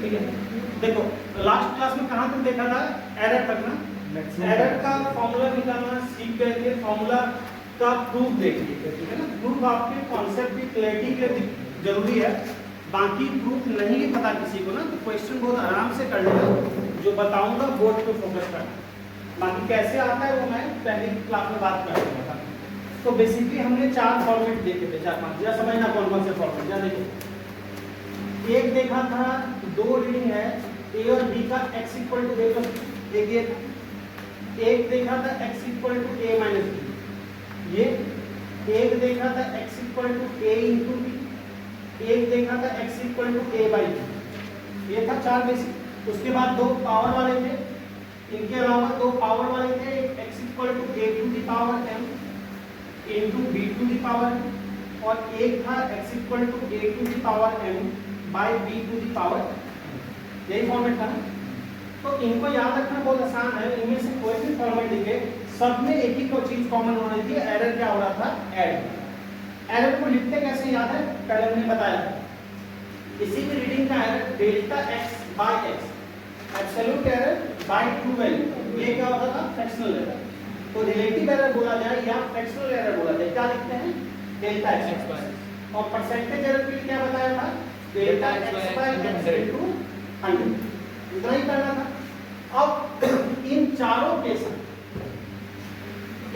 ठीक है, देखो लास्ट क्लास में कहाँ तक देखा था, एरर तक ना, एरर का फॉर्मूला निकालना सीख गए थे, फॉर्मूला का प्रूफ देख लिए थे, ठीक है ना। प्रूफ आपके कॉन्सेप्ट की क्लैरिटी के लिए जरूरी है, बाकी प्रूफ नहीं पता किसी को ना तो क्वेश्चन बहुत आराम से कर लेना, जो बताऊंगा बोर्ड पे फोकस करना, बाकी कैसे आता है वो मैं पहली क्लास में बात कर रहा था। तो बेसिकली हमने 4 फॉर्मेट देखे थे, 4-5, या समझना कौन कौन से फॉर्मेट, या देखो एक देखा था 2 रीडिंग है ए और बी का x इक्वल टू देखो एक देखा था x equal to a minus b, ये एक देखा था x equal to a into b, एक देखा था x equal to a by b, ये था 4 बेसिक। उसके बाद 2 पावर वाले थे, इनके अलावा 2 पावर वाले थे, एक x equal to a to the power m into b to the power, और एक था x equal to a to the power m by b to the power, यही फॉर्मेट था ना। तो इनको याद रखना बहुत आसान है, इनमें से कोई भी फॉर्मेट लिखे सब में एक ही कोई चीज कॉमन होनी चाहिए, एरर क्या हो रहा था, ऐड। एरर को लिखते कैसे याद है, पहले हमने बताया किसी भी रीडिंग का error delta x by x, absolute error by true value, ये क्या होता था, फ्रैक्शनल एरर। तो रिलेटिव एरर बोला जाए या फ्रैक्शनल एरर बोला जाए, क्या लिखते हैं, डेल्टा x बाय x। और परसेंटेज एरर के लिए क्या बताया था, delta x by x into 100, इतना ही करना था। अब इन चारों के साथ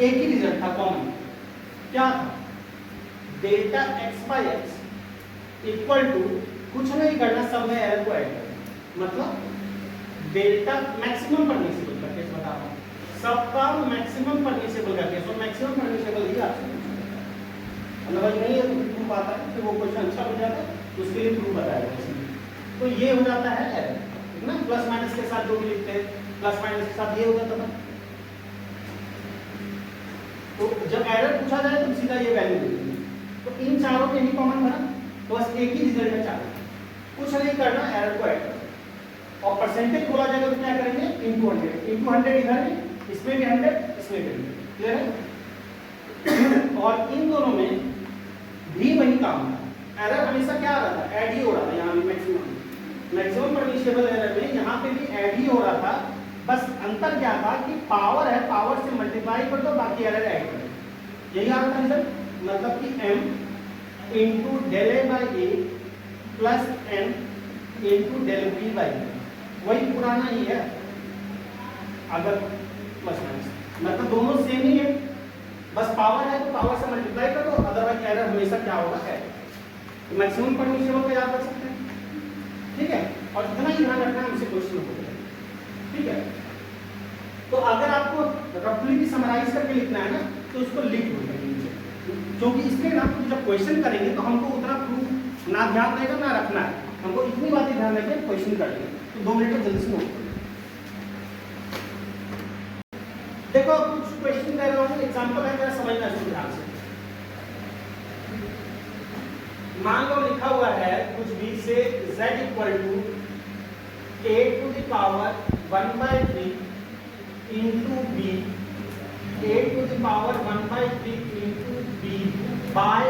एक ही रिजल्ट था कॉमन, क्या था, delta x by x equal to कुछ नहीं करना, सब में एरर को ऐड करना, मतलब डेल्टा मैक्सिमम परमिसिबल का केस बता रहा हूं, सबका मैक्सिमम परमिसिबल का केस, और मैक्सिमम परमिसिबल ही आपसे मतलब नहीं है तो प्रूफ आता है कि वो क्वेश्चन अच्छा हो जाता है, उसके लिए प्रूफ बताया। तो ये हो जाता है एरर, ठीक ना, प्लस माइनस के साथ जो भी लिखते हैं प्लस माइनस के साथ ये हो जाता था। तो जब एरर पूछा जाए तो सीधा ये वैल्यू दे देंगे। तो इन चारों में ही कॉमन था, तो बस एक ही रिजल्ट है चारों, कुछ नहीं करना, एरर को ऐड करना। और परसेंटेज बोला जाएगा तो क्या करेंगे, इनटू 100, इनटू 100 इधर है, इसमें भी 100, इसमें भी 100, क्लियर है। और इन दोनों में भी वही काम था, एरर हमेशा क्या आ रहा था, ऐड ही हो रहा था, यहाँ भी मैक्सिमम परमिसिबल एरर में यहाँ पे भी ऐड ही हो रहा था, बस अंतर क्या था कि पावर है, पावर से मल्टीप्लाई कर दो, बाकी एरर ऐड कर दो, यही आ रहा था रिजल्ट। मतलब कि m into del a by a plus m into del b by a, वही पुराना ही है, अगर प्लस माइनस मतलब दोनों सेम ही है, बस पावर है तो पावर से मल्टीप्लाई कर दो, अदरवाइज एरर हमेशा क्या होगा, है। मैक्सिमम परमिसिबल का याद रख सकते हैं, ठीक है। और इतना ही ध्यान रखना, हमसे क्वेश्चन हो जाए, ठीक है। तो अगर आपको रफली भी समराइज करके लिखना है ना तो उसको लिख दो, क्योंकि इसके ना जब क्वेश्चन करेंगे तो हमको उतना प्रूफ ना ध्यान रहेगा ना रखना है, हमको इतनी बातें ध्यान रखें, क्वेश्चन कर लेंगे। तो 2 मिनट में जल्दी से नोट करो। देखो कुछ क्वेश्चन दे रहा हूँ, एग्जांपल है, जरा समझना इसको ध्यान से। मान लो लिखा हुआ है कुछ भी से z equal to a to the power 1/3 into b, a to the power 1/3 into b by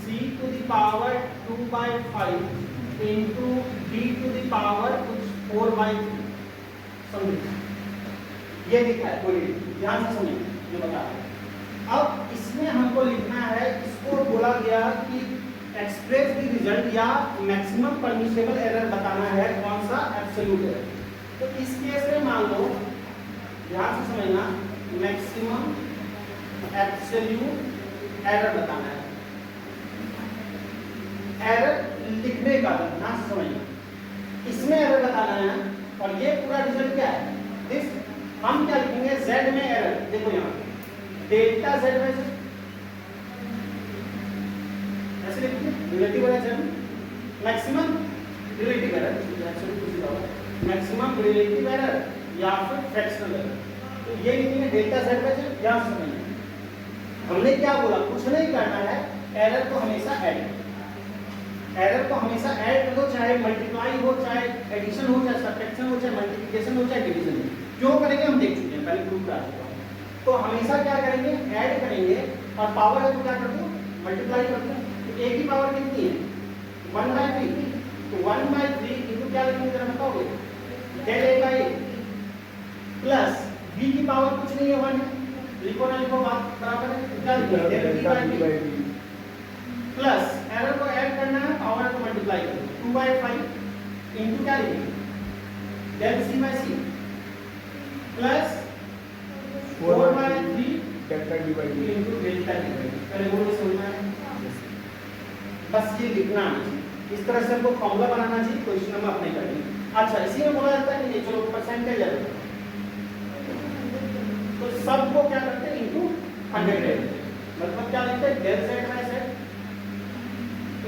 c to the power 2/5 into d to the power कुछ 4/3, समझिए ये लिखा है, कोई ध्यान से सुनिए जो बता रहा है। अब इसमें हमको लिखना है, इसको बोला गया कि एक्सप्रेस द रिजल्ट या मैक्सिमम परमिसिबल एरर बताना है, कौन सा, एब्सोल्यूट एरर। तो इस केस में मान लो, ध्यान से समझना, मैक्सिमम एब्सोल्यूट एरर बताना है, एरर लिखने का ध्यान से समझना, इसमें एरर बताना है। और ये पूरा रिजल्ट क्या है, दिस हम क्या लिखेंगे, z में एरर, देखो यहाँ डेल्टा z में से ऐसे लिखिए, relative error, maximum relative error, maximum relative error या फिर फ्रैक्शनल एरर। तो ये लिखेंगे डेल्टा z में से, ध्यान से समझिए। हमने क्या बोला, कुछ नहीं करना है, एरर को हमेशा ऐड, एरर को हमेशा ऐड कर दो, चाहे मल्टीप्लाई हो, चाहे एडिशन हो, चाहे सब्ट्रैक्शन हो, चाहे मल्टीप्लिकेशन हो, चाहे डिवीजन हो। क्यों करेंगे हम देख चुके हैं, पहले प्रूफ करा चुका हूं। तो हमेशा क्या करेंगे, ऐड करेंगे, और पावर है तो क्या कर दो, मल्टीप्लाई कर दो। तो a की पावर कितनी है, 1/3, तो 1/3 इनटू क्या लिखेंगे जरा बताओगे, del a by plus b की पावर कुछ नहीं है 1 है, लिखो ना लिखो बात बराबर है, तो क्या लिखेंगे del b by b plus error को ऐड करना है, पावर को मल्टीप्लाई करो 2/5 इनटू क्या लिखेंगे del c by c plus 4/3 delta d by d into delta d by d. पहले वो नहीं समझना है, बस ये लिखना आना चाहिए, इस तरह से हमको फॉर्मूला बनाना चाहिए, क्वेश्चन हम अपने करेंगे। अच्छा, इसी में बोला जाता है कि चलो परसेंटेज है तो सबको क्या करते हैं इनटू 100 ले लेते हैं, मतलब क्या लिखते हैं del z by z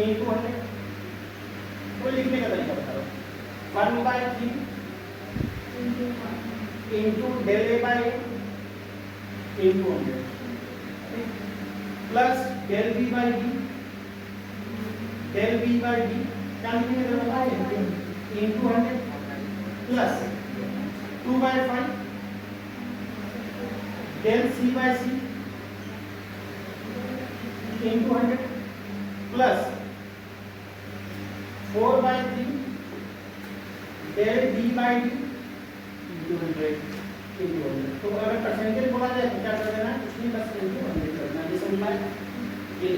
into 100। तो लिखने का तरीका बता रहा हूं, 1/3 into del a by into 100 plus del b by d, del b by d क्या लिखेंगे जरा बताइए into 100 plus 2/5 del c by c into 100 plus 4/3 del d by d into 100 into 100। तो अगर परसेंटेज बोला जाए तो क्या कर देना है, कुछ नहीं बस इनटू 100 करना है, ये समझ में आया? ये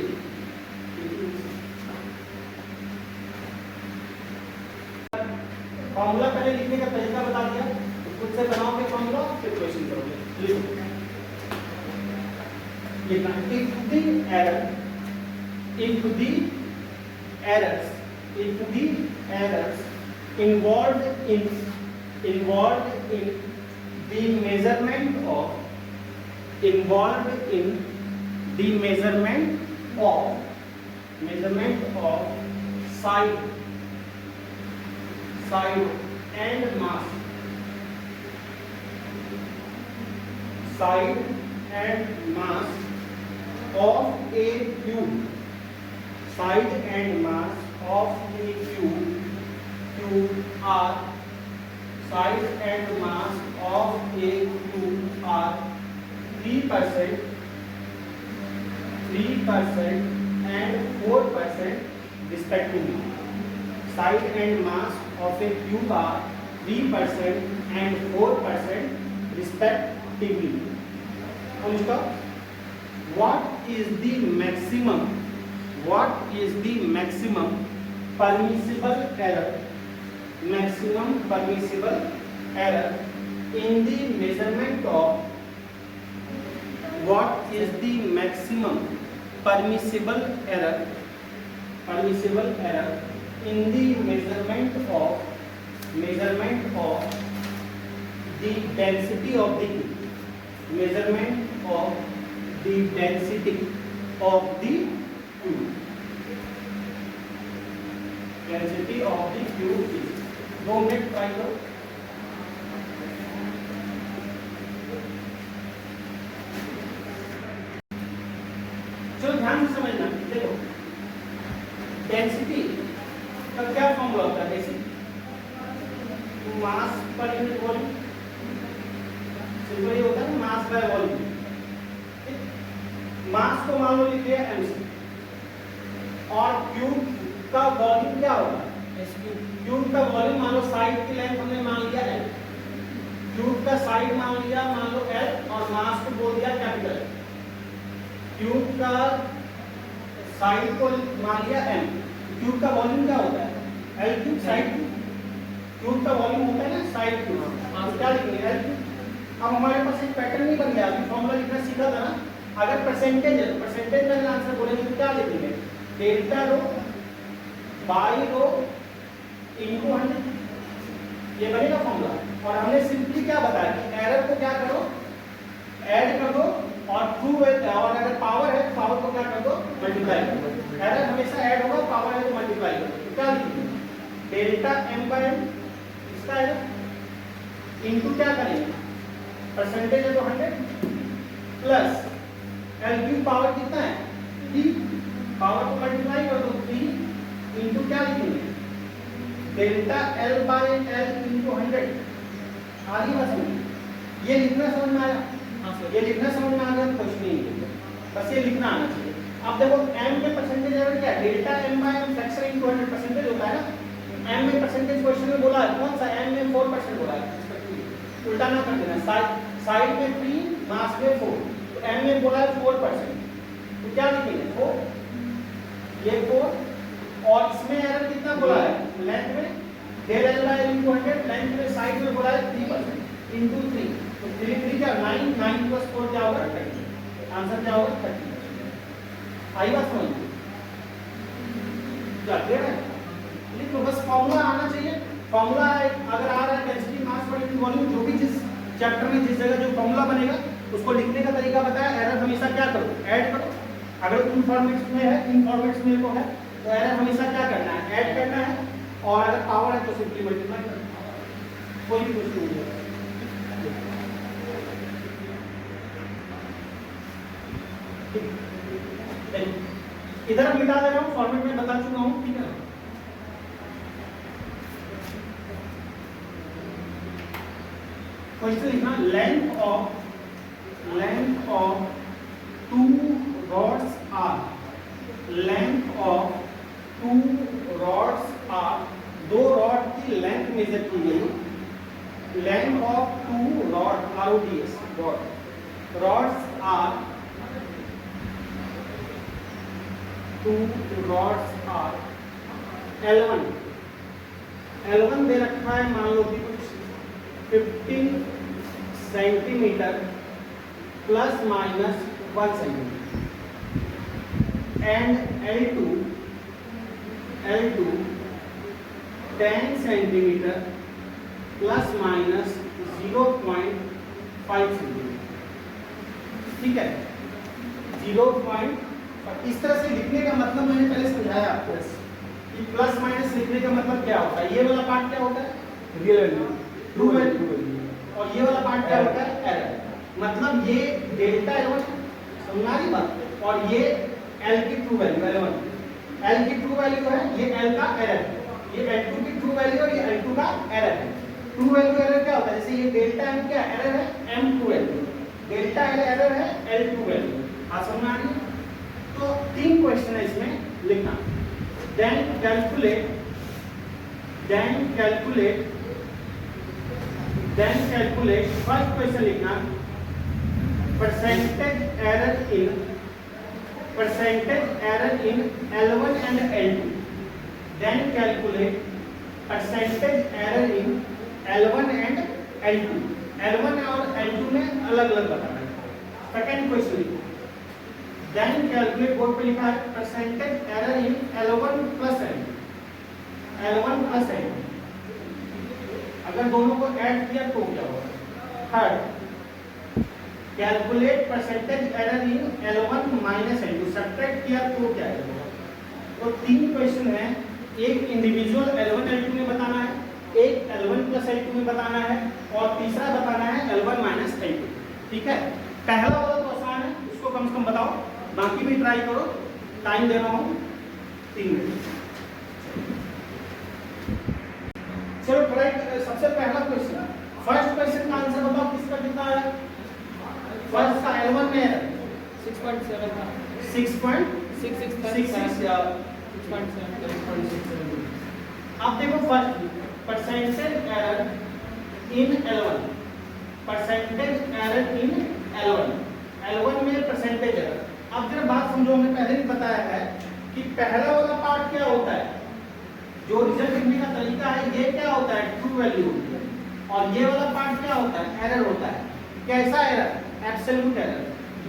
फॉर्मूला पहले लिखने का तरीका बता दिया, तो खुद से बनाओगे फॉर्मूला फिर क्वेश्चन करोगे। लिखो लिखना, if the errors involved in the measurement of side and mass of a cube, side and mass of a cube are side and mass of a cube are 3% and 4% respectively. Side and mass of a cube are 3% and 4% respectively. Anushka, what is the maximum permissible error in the measurement of in the measurement of the density of the cube. Measurement of the density of the cube. Density of the cube is 2 minute try करो। चलो ध्यान से समझना, देखो density का क्या formula होता है, density mass per unit volume, simple ये होता है मास बाय वॉल्यूम। मास को मान लो लिख लिया mc और क्यूब का वॉल्यूम क्या होगा, क्यूब का वॉल्यूम मान लो साइड की लेंथ हमने मान लिया l, क्यूब का साइड मान लिया मान लो l और मास को बोल दिया कैपिटल। क्यूब का साइड को मान लिया m, क्यूब का वॉल्यूम क्या होता है l क्यूब साइड क्यूब का वॉल्यूम होता है ना साइड क्यूब, तो क्या लिखेंगे l क्यूब। अब हमारे पास एक पैटर्न नहीं बन गया, अभी फॉर्मूला लिखना सीखा था ना। अगर परसेंटेज है तो परसेंटेज में आंसर बोलेंगे तो क्या लिखेंगे, delta rho by rho into 100, ये बनेगा फॉर्मूला। और हमने सिंपली क्या बताया कि एरर को क्या करो, ऐड कर दो और ट्रू है, और अगर पावर है तो पावर को क्या कर दो, मल्टीप्लाई कर दो। एरर हमेशा ऐड होगा, पावर है तो मल्टीप्लाई कर दो। तो क्या लिखेंगे डेल्टा m बाय m, इसका है इनटू क्या करेंगे, परसेंटेज है तो 100 प्लस एल क्यूब पावर कितना है 3, पावर को मल्टीप्लाई कर दो 3 इनटू क्या लिखेंगे delta L by L into 100। आगे बात समझ, ये लिखना समझ में आया? ये लिखना समझ में आ गया तो कुछ नहीं है, बस ये लिखना आना चाहिए। अब देखो m के परसेंटेज एरर क्या है, delta m by m fraction into 100 percentage होता है ना, उल्टा ना कर देना, साइड में 3 मास में 4, तो m में बोला है 4%, तो क्या लिखेंगे 4, ये 4, और इसमें एरर कितना बोला है लेंथ में, del L by L into 100, length में साइड में बोला है 3% into 3, तो 3 3 क्या 9, 9 plus 4 क्या होगा 30, आंसर क्या होगा 30। आई बात समझ क्या क्लियर है? लिख लो, बस फॉर्मूला आना चाहिए। फॉर्मूला अगर आ रहा है density mass per unit volume, जो भी जिस चैप्टर में जिस जगह जो फॉर्मूला बनेगा उसको लिखने का तरीका बताया। एरर हमेशा क्या करो, ऐड करो। अगर इन फॉर्मेट्स में है, इन फॉर्मेट्स में को है तो एरर हमेशा क्या करना है, ऐड करना है, और अगर पावर है तो सिंपली मल्टीप्लाई करना है, कोई भी कुछ नहीं है। इधर मिटा दे रहा हूँ, फॉर्मेट में बता चुका हूँ, ठीक है। क्वेश्चन लिखना, length of 2 rods are, length of 2 rods are, 2 rod की लेंथ मेजर की गई, length of 2 rod RODS rods are, 2 rods are L1 दे रखा है, मान लो कि कुछ 15 centimetre plus minus 1 centimetre, and L2 10 centimetre plus minus 0.5 centimetre, ठीक है। 0. इस तरह से लिखने का मतलब मैंने पहले समझाया आपको कि प्लस माइनस लिखने का मतलब क्या होता है। ये वाला पार्ट क्या होता है, रियल वैल्यू, ट्रू वैल्यू, और ये वाला पार्ट क्या होता है, एरर। मतलब ये डेल्टा L1 समझा रही बात, और ये L की ट्रू वैल्यू L1, L की ट्रू वैल्यू है, ये L का एरर, ये L2 की ट्रू वैल्यू और ये L2 का एरर है। ट्रू वैल्यू एरर क्या होता है, जैसे ये डेल्टा M क्या एरर है, M true value, delta L error है, L ट्रू वैल्यू। हाँ समझ आ रही है? तो 3 क्वेश्चन है इसमें लिखना। देन कैलकुलेट फर्स्ट क्वेश्चन लिखना, percentage error in L1 and L2। Then calculate percentage error in L1 and L2। L1 और L2 में अलग अलग बताना है। सेकेंड क्वेश्चन लिखो, देन कैलकुलेट, बोर्ड पे लिखा है percentage error in L1 plus L2। अगर दोनों को ऐड किया तो क्या होगा। Third, calculate percentage error in L1 minus L2, subtract किया तो क्या होगा। तो 3 क्वेश्चन है, एक इंडिविजुअल L1 L2 में बताना है, एक L1 प्लस L2 में बताना है, और तीसरा बताना है L1 माइनस L2, ठीक है। पहला वाला तो आसान है, उसको कम से कम बताओ, बाकी भी ट्राई करो। टाइम दे रहा हूं 3 मिनट। चलो ट्राई। सबसे पहला क्वेश्चन, फर्स्ट क्वेश्चन का आंसर बताओ, किसका कितना है। फर्स्ट का L1 में है 6.7 था, 6.66 या 6.7। अब देखो first percentage error in L1, L1 में परसेंटेज एरर। अब जरा बात समझो, हमने पहले भी बताया है कि पहला वाला पार्ट क्या होता है, जो रिजल्ट लिखने का तरीका है, ये क्या होता है, ट्रू वैल्यू होती है, और ये वाला पार्ट क्या होता है, एरर होता है। कैसा एरर, एब्सोल्यूट एरर।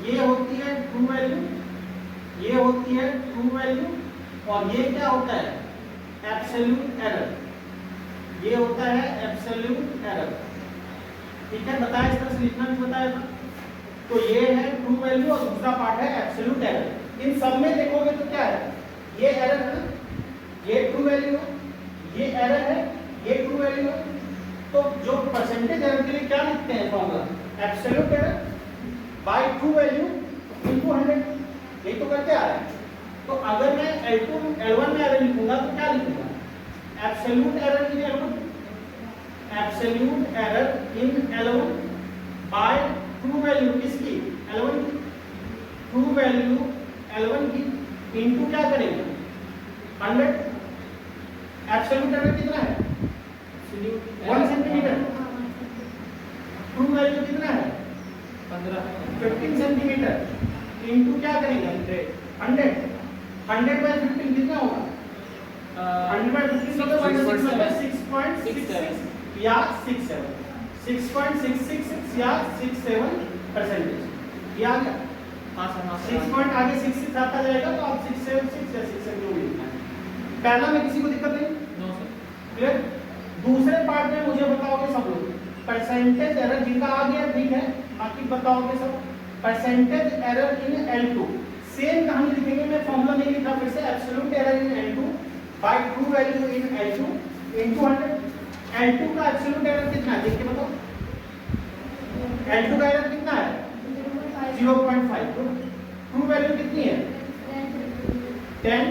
ये होती है ट्रू वैल्यू, ये होती है ट्रू वैल्यू, और ये क्या होता है, एब्सोल्यूट एरर। ये होता है एब्सोल्यूट एरर, ठीक है। बताया इस तरह से लिखना भी बताया था। तो ये है ट्रू वैल्यू और दूसरा पार्ट है एब्सोल्यूट एरर। इन सब में देखोगे तो क्या है, ये एरर है, ये ट्रू वैल्यू है, ये एरर है, ये ट्रू वैल्यू है। तो जो परसेंटेज एरर के लिए क्या लिखते हैं formula, absolute error by true value into 100, यही तो करते आ रहे हैं। तो अगर मैं L1 में एरर लिखूंगा तो क्या लिखूंगा, absolute error in L1, absolute error in L1 bye true value किसकी, L1 की, ट्रू वैल्यू L1 की इनटू क्या करेंगे 100। एब्सोल्यूट एरर कितना है 1 सेंटीमीटर, ट्रू वैल्यू कितना है 15 सेंटीमीटर इनटू क्या करेंगे 100 100/15 कितना होगा 100/15 मतलब 6.66 या 6.666 या 67%। ये आ गया। हाँ सर, हाँ 6 पॉइंट आगे 66 आता जाएगा तो आप 676 या 67 जो भी लिखना है। पहला में किसी को दिक्कत नहीं? No sir. क्लियर? दूसरे पार्ट में मुझे बताओगे सब लोग परसेंटेज एरर जिनका आ गया ठीक है, बाकी बताओगे सब परसेंटेज एरर इन L2। सेम कहानी लिखेंगे, मैं फॉर्मूला नहीं लिखा फिर से, absolute error in L2 bye true value in L2 into 100। L2 का एब्सोल्यूट एरर कितना है देख के बताओ। L2 का एरर कितना है 0.5। तो ट्रू वैल्यू कितनी है 10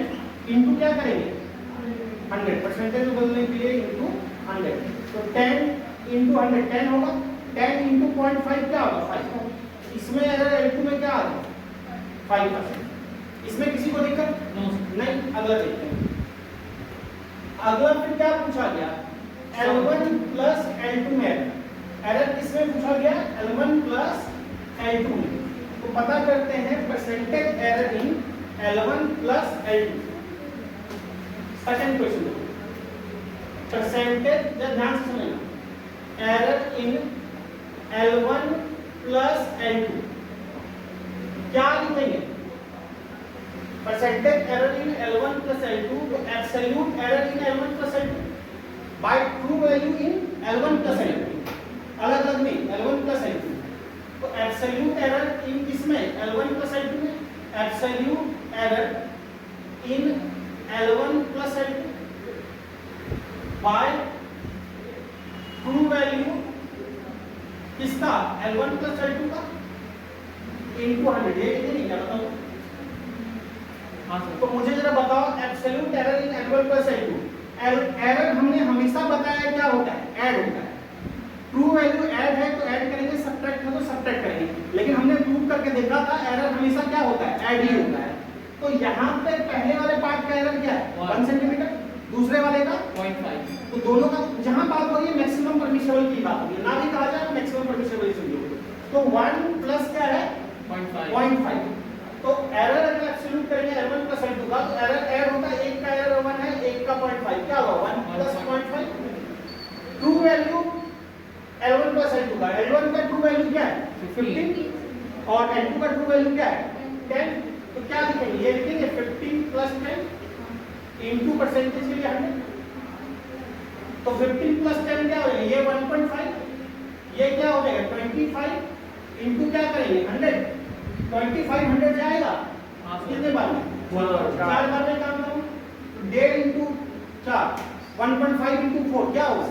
इनटू क्या करेंगे 100, परसेंटेज में बदलने के लिए इनटू 100। तो 10 इनटू 100 10 होगा, 10 इनटू 0.5 क्या होगा 5। इसमें एरर L2 में क्या आ गया 5%। इसमें किसी को दिक्कत नहीं? अगला देखते हैं। अगला फिर क्या पूछा गया L1 प्लस L2 में एरर किसमें पूछा गया L1 प्लस L2 में। तो पता करते हैं percentage error in L1 plus L2। Second question percentage ध्यान से सुनना error in L1 plus L2 क्या लिखेंगे percentage error in L1 plus L2 तो absolute error in L1 plus L2 bye true value in L1 plus L2, अलग अलग नहीं L1 plus L2। तो एब्सोल्यूट एरर इन किसमें L1 प्लस L2 में, absolute error in L1 plus L2 bye true value किसका L1 plus L2 का into 100। ये नहीं क्या बताओ? हाँ सर। तो मुझे जरा बताओ absolute error in L1 plus L2। Error हमने हमेशा बताया क्या होता है ऐड होता है। ट्रू वैल्यू ऐड है तो ऐड करेंगे, सब्ट्रैक्ट है तो सब्ट्रैक्ट करेंगे, लेकिन हमने प्रूव करके देखा था एरर हमेशा क्या होता है ऐड ही होता है। तो यहाँ पे पहले वाले पार्ट का एरर क्या है 1 सेंटीमीटर, दूसरे वाले का 0.5। तो दोनों का जहां बात हो रही है मैक्सिमम परमिसिबल की बात हो रही है, ना भी कहा जाए मैक्सिमम परमिसिबल ही समझो। तो 1 प्लस क्या है 0.5। तो एरर अगर एब्सोल्यूट करेंगे L1 प्लस L2 का तो एरर ऐड होता है, एक का एरर 1 है एक का 0.5 क्या होगा 1 plus 0.5। True value L1 plus L2 का, L1 का ट्रू वैल्यू क्या है 15 और L2 का ट्रू वैल्यू क्या है 10। तो क्या लिखेंगे ये लिखेंगे 15 प्लस 10 इनटू परसेंटेज के लिए 100। तो 15 प्लस 10 क्या हो जाएगा ये 1.5, ये क्या हो जाएगा 25 इनटू क्या करेंगे 100। 25 100 जाएगा कितने बार में 4 बार में काम करूं 1.5 इनटू 4 1.5 इनटू 4 क्या होगा 6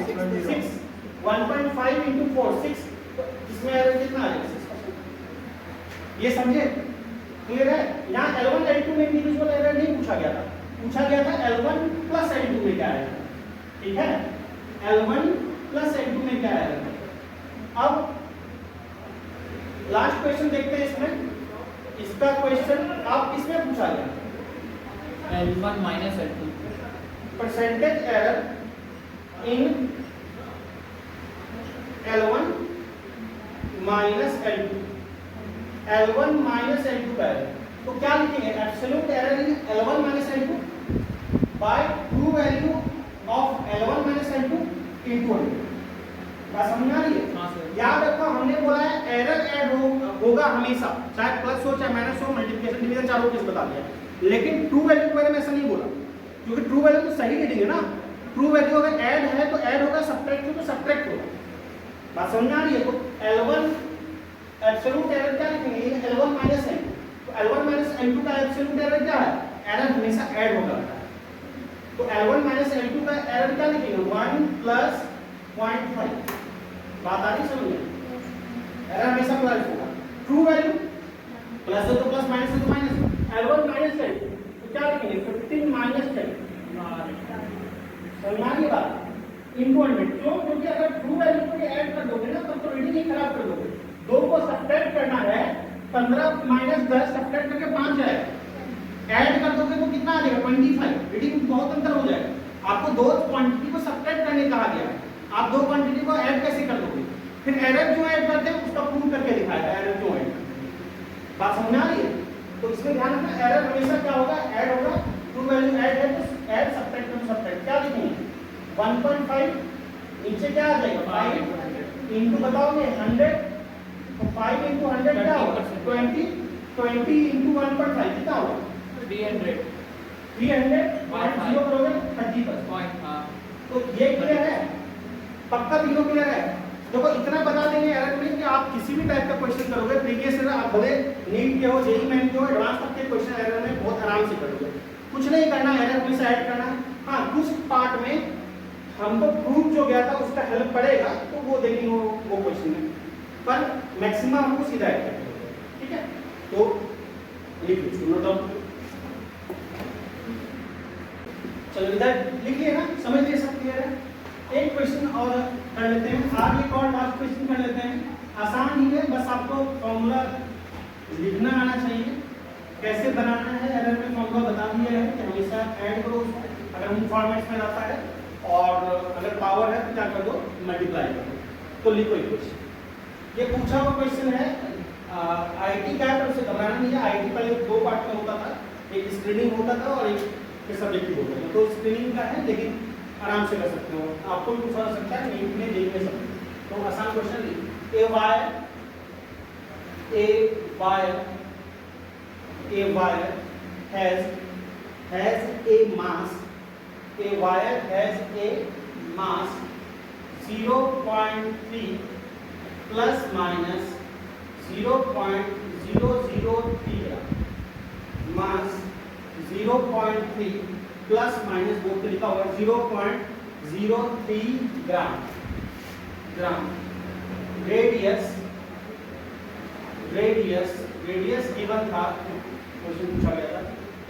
1.5 इनटू 4 6। तो इसमें एरर कितना आ जाएगा 6%। ये समझे क्लियर है? यहाँ L1 L2 में इंडिविजुअल एरर नहीं पूछा गया था, पूछा गया था L1 प्लस L2 में क्या है। ठीक है L1 प्लस L2 में क्या है। अब लास्ट क्वेश्चन देखते हैं इसमें। इसका क्वेश्चन आप किसमें पूछा गया L1 minus L2 percentage error in L1 minus L2। L1 minus L2 का है तो क्या लिखेंगे absolute error in L1 minus L2 bye true value of L1 minus L2 into 100। बात समझ आ रही है? हाँ सर। याद रखो हमने बोला है एरर ऐड होगा हमेशा, चाहे प्लस हो चाहे माइनस हो, मल्टीप्लिकेशन डिवीजन चारों केस बता दिया। लेकिन ट्रू वैल्यू के बारे में ऐसा नहीं बोला, क्योंकि ट्रू वैल्यू तो सही रीडिंग है ना। ट्रू वैल्यू अगर ऐड है तो ऐड होगा, सब्ट्रैक्ट हो तो सब्ट्रैक्ट होगा। बात समझ आ रही है? तो L1 एब्सोल्यूट एरर क्या लिखेंगे ये L1 माइनस L2। तो L1 माइनस L2 का एब्सोल्यूट एरर क्या है एरर हमेशा ऐड होगा। तो L1 माइनस L2 का एरर क्या लिखेंगे 1 प्लस 0.5। बात आ रही समझ में? एरर हमेशा प्लस होगा। ट्रू वैल्यू प्लस है तो प्लस, माइनस है तो माइनस। L1 माइनस L2 तो क्या लिखेंगे 15 माइनस 10। समझ आ रही है बात? इनटू 100 क्यों? क्योंकि अगर ट्रू वैल्यू को ऐड कर दोगे ना तब तो रीडिंग ही खराब कर दोगे। 2 को सब्ट्रैक्ट करना है 15 माइनस 10 सब्ट्रैक्ट करके 5 जाएगा, ऐड कर दोगे तो कितना आ जाएगा 25। रीडिंग बहुत अंतर हो जाएगा। आपको 2 क्वांटिटी को सब्ट्रैक्ट करने कहा गया है, आप 2 क्वांटिटी को ऐड कैसे कर दोगे? फिर एरर जो ऐड करते हैं उसका प्रूव करके दिखाएगा एरर जो ऐड। बात समझ में आ रही है? तो इसमें ध्यान रखना एरर हमेशा क्या होगा, ऐड होगा। ट्रू वैल्यू ऐड है तो ऐड सब्ट्रैक्ट में सब्ट्रैक्ट क्या लिखेंगे 1.5 नीचे क्या आ जाएगा 5 इनटू बताओगे 100 तो 5 इनटू 100 क्या होगा 20 इनटू 1.5 कितना होगा 300 0 करोगे 30%। पॉइंट। हाँ तो ये क्लियर है, पक्का तीनों क्लियर है। देखो इतना बता देंगे एरर में कि आप किसी भी टाइप का क्वेश्चन करोगे प्रीवियस ईयर आप भले नीट के हो जेईई मेन के हो एडवांस तक के क्वेश्चन एरर में बहुत आराम से करोगे। कुछ नहीं करना, एरर हमेशा ऐड करना। हाँ कुछ पार्ट में हमको प्रूफ जो गया था उसका हेल्प पड़ेगा तो वो देखेंगे वो क्वेश्चन में, पर मैक्सिमम हमको सीधा ऐड करना होगा। ठीक है तो लिख लीजिए नोट डाउन। चलो इधर लिख लिए ना, समझ लिए सब क्लियर है। एक क्वेश्चन और कर लेते हैं, आज एक और लास्ट क्वेश्चन कर लेते हैं। आसान ही है, बस आपको फॉर्मूला लिखना आना चाहिए, कैसे बनाना है। एरर में फॉर्मूला बता दिया है कि हमेशा ऐड करो अगर हम फॉर्मेट्स में आता है, और अगर पावर है तो क्या कर दो मल्टीप्लाई कर दो। तो लिखो एक क्वेश्चन, ये पूछा हुआ क्वेश्चन है आईटी का, तो उसे घबराना नहीं है। आईटी पहले 2 पार्ट में होता था, एक स्क्रीनिंग होता था और एक सब्जेक्टिव होता था। तो स्क्रीनिंग का है लेकिन आराम से कर सकते हो, आपको भी पूछा जा सकता है, नीट में जेईई में सब। तो आसान question a wire has a mass, a wire has a mass 0.3 plus minus 0.003 gram, mass 0.3 plus minus board पे लिखा हुआ 0.03 ग्राम। रेडियस गिवन था, क्वेश्चन पूछा गया था,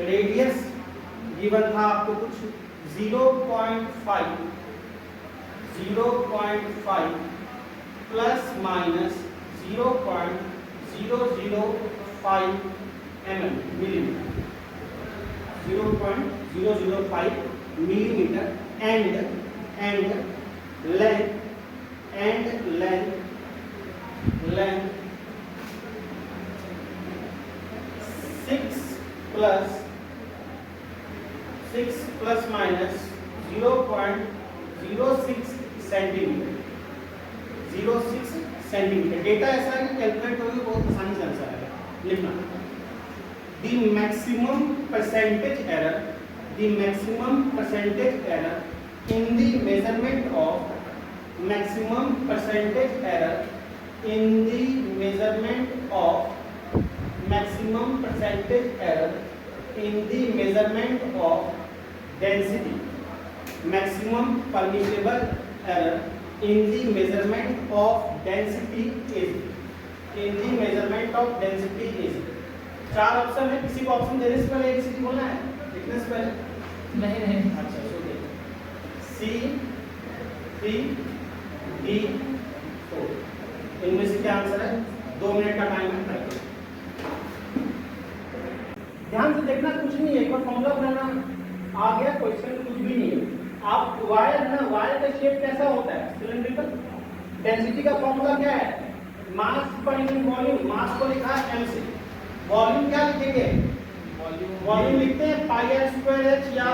रेडियस गिवन था आपको कुछ 0.5 plus minus 0.005 millimetre, 0.005 millimetre and length 6 plus minus 0.06 centimetre. Data ऐसा है कि कैलकुलेट होगी बहुत आसानी से आंसर आएगा। लिखना the maximum percentage error in the measurement of density, maximum permissible error in the measurement of density is 4 option है, किसी को ऑप्शन देने से पहले एक चीज बोलना है, लिखने से पहले नहीं। अच्छा सुनिए C 3 D 4 इनमें से क्या आंसर है? 2 मिनट का टाइम है, ट्राई करो। ध्यान से देखना, कुछ नहीं है, एक बार फॉर्मूला बनाना आ गया, क्वेश्चन कुछ भी नहीं है। आप वायर ना, वायर का शेप कैसा होता है? सिलिंड्रिकल। डेंसिटी का फॉर्मूला क्या है? मास पर यूनिट वॉल्यूम। मास को लिखा है m से, वॉल्यूम क्या लिखेंगे? वॉल्यूम लिखते हैं पाई r स्क्वायर h, या l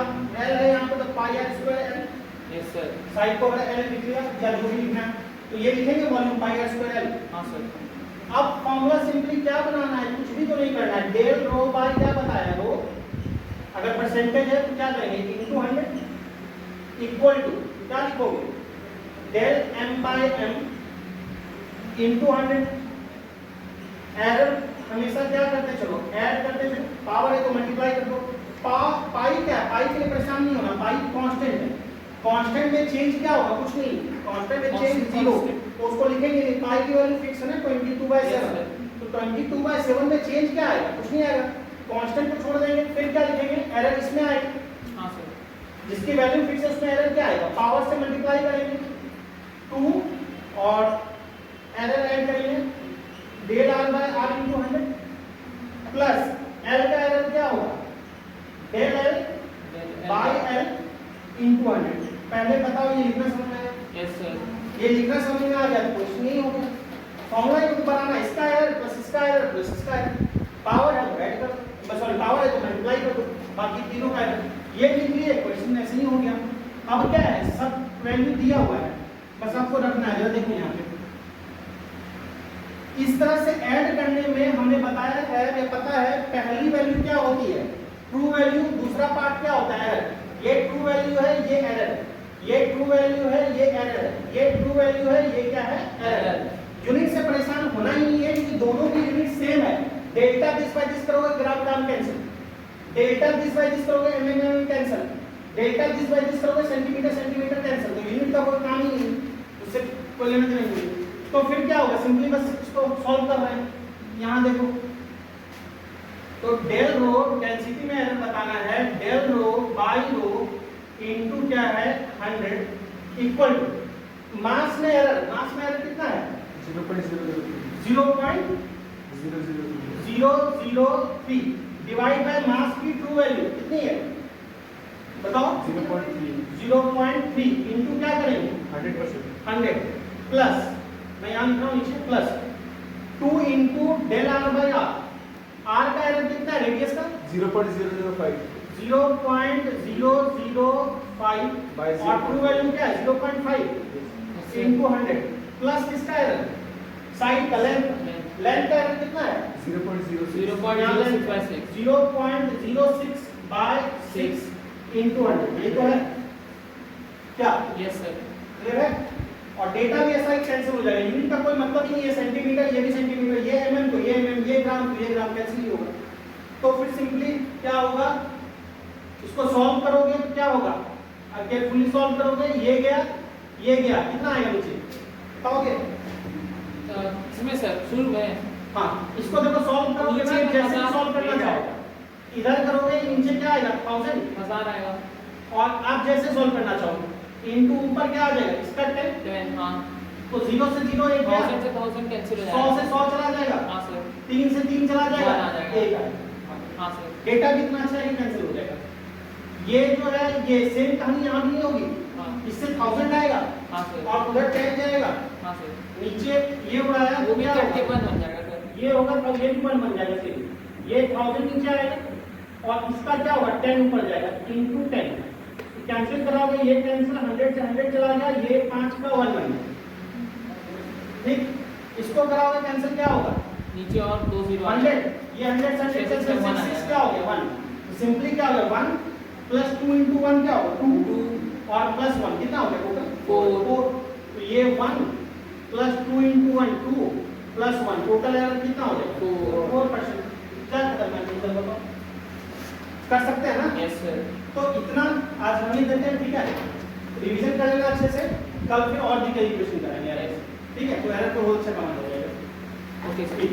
है यहाँ पे तो पाई r square l। Yes sir. Side को अगर l लिख लिया या जो भी लिखना है तो ये लिखेंगे वॉल्यूम पाई r स्क्वायर l। हाँ सर। अब फॉर्मूला सिंपली क्या बनाना है, कुछ भी तो नहीं करना है। डेल रो बाय क्या बताया रो, अगर परसेंटेज है तो क्या करेंगे इनटू 100 इक्वल टू क्या लिखोगे del m by m into 100। Error हमेशा क्या करते चलो ऐड करते चलो, पावर है तो मल्टीप्लाई कर दो। पाई क्या है? पाई के लिए परेशान नहीं होना, पाई कांस्टेंट है। कांस्टेंट में चेंज क्या होगा? कुछ नहीं, कांस्टेंट में चेंज 0, तो उसको लिखेंगे पाई की वैल्यू फिक्स है ना 22/7, तो 22/7 में चेंज क्या आएगा? कुछ नहीं आएगा, कांस्टेंट को छोड़ देंगे। फिर क्या लिखेंगे? एरर इसमें आएगी। हाँ सर। जिसकी वैल्यू फिक्स है उसमें एरर क्या आएगा? पावर से मल्टीप्लाई करेंगे 2 और एरर ऐड करेंगे del r by r into 100 plus l का एरर क्या होगा? Del l by l into 100। पहले बताओ ये लिखना समझ में आया? Yes sir. ये लिखना समझ में आ गया तो क्वेश्चन यही हो गया। फॉर्मूला ही बनाना, इसका एरर प्लस इसका एरर प्लस इसका एरर, पावर है तो ऐड कर दो, बस सॉरी पावर है तो मल्टीप्लाई कर दो, बाकी तीनों का एरर ये लिख लिए, क्वेश्चन ऐसे ही हो गया। अब क्या है, सब वैल्यू दिया हुआ है, बस आपको रखना है। जरा देखिए यहाँ पे इस तरह से ऐड करने में हमने बताया है या पता है पहली वैल्यू क्या होती है, ट्रू वैल्यू, दूसरा पार्ट क्या होता है एरर। ये ट्रू वैल्यू है, ये एरर है, ये ट्रू वैल्यू है, ये एरर है, ये ट्रू वैल्यू है, ये क्या है एरर। यूनिट से परेशान होना ही नहीं है क्योंकि दोनों की यूनिट सेम है। डेल्टा दिस बाय दिस करोगे gram gram cancel, delta this by this करोगे mm cancel, delta this by this करोगे सेंटीमीटर सेंटीमीटर कैंसिल, तो यूनिट का कोई काम ही नहीं, उससे कोई लेना देना नहीं। तो फिर क्या होगा, सिंपली बस इसको सॉल्व कर रहे हैं। यहाँ देखो तो डेल रो डेंसिटी में एरर बताना है, डेल रो बाय रो इनटू क्या है 100 इक्वल टू मास में एरर, मास में एरर कितना है 0.0003 डिवाइड बाय मास की ट्रू वैल्यू कितनी है बताओ 0.3 इनटू क्या करेंगे 100 प्लस, मैं यहाँ लिख रहा हूँ नीचे plus 2 into del r by r, r का एरर कितना है रेडियस का 0.005 0.005 और ट्रू वैल्यू क्या है 0.5 इनटू 100 प्लस किसका एरर साइड का लेंथ, लेंथ का एरर कितना है 0.06 0.06 बाय 6 इनटू 100, ये तो है क्या यस सर। क्लियर है। और डेटा भी ऐसा ही कैंसिल हो जाएगा, यूनिट का कोई मतलब ही नहीं है, सेंटीमीटर ये भी सेंटीमीटर, ये mm तो ये mm, ये ग्राम तो ये ग्राम, कैंसिल ही होगा। तो फिर सिंपली क्या होगा, इसको सॉल्व करोगे तो क्या होगा, अगर फुली सॉल्व करोगे ये गया कितना आएगा नीचे बताओगे। इसमें सर शुरू में हाँ इसको देखो सॉल्व करोगे ना, जैसे सॉल्व करना चाहोगे इधर करोगे नीचे क्या आएगा 1000 1000 आएगा, और आप जैसे सॉल्व करना चाहोगे इनटू ऊपर क्या आ जाएगा इसका 10, 10 हाँ, तो 0 से 0 एक गया, 1000 से 1000 कैंसिल हो 100 जाएगा। से 100 चला जाएगा, हाँ सर। 3 से 3 चला जाएगा, वन आ जाएगा। एक आएगा। हाँ सर। डेटा कितना अच्छा है कैंसिल हो जाएगा। ये जो है ये सेम कहानी यहाँ भी नहीं होगी, हाँ इससे 1000 आएगा हाँ सर। और उधर 10 जाएगा, हाँ सर। नीचे ये उड़ाया वो तो भी क्या कट के होगा? बंद बन जाएगा सर। ये होगा तो ये भी 1 बन जाएगा, फिर ये 1000 नीचे आएगा और इसका क्या होगा 10 ऊपर जाएगा इनटू 10, कैंसिल कराओगे ये कैंसिल 100 से 100 चला गया, ये 5 का 1 बन गया, ठीक। इसको कराओगे कैंसिल क्या होगा नीचे और 2 0 100, ये 100 से 100 कैंसिल 6 क्या हो गया 1, तो सिंपली क्या हो गया 1 प्लस 2 इनटू 1 क्या होगा 2 और प्लस 1 कितना हो गया टोटल 4, तो ये 1 plus 2 into 1 2 plus 1 total error कितना हो जाएगा 4%। क्या करना है इधर बताओ, कर सकते हैं ना। Yes sir. तो इतना आज हम ही देते हैं, ठीक है, रिवीजन कर लेना अच्छे से, कल फिर और डिटेल क्वेश्चन करेंगे यार, ठीक है, तो एरर तो बहुत अच्छा कमाल हो जाएगा। Okay sir. ठीक।